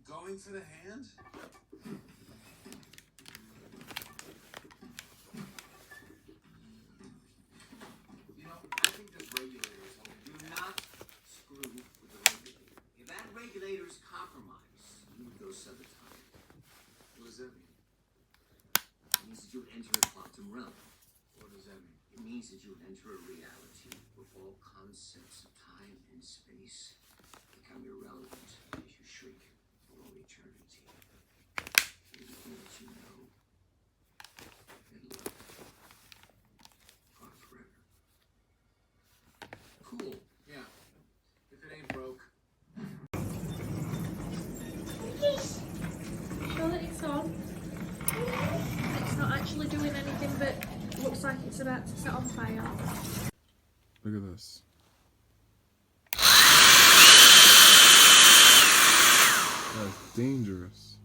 Going for the hand? You know, I think the regulators do not screw with the regulator. If that regulator is compromised, you would go subatomic. What does that mean? It means that you would enter a quantum realm. What does that mean? It means that you would enter a reality where all concepts of time and space become irrelevant as you shrink for all eternity. Everything that you know and love gone forever. Cool, yeah. If it ain't broke. Sure that it's on. It's not actually doing anything, but looks like it's about to set on fire. Look at this. That's dangerous.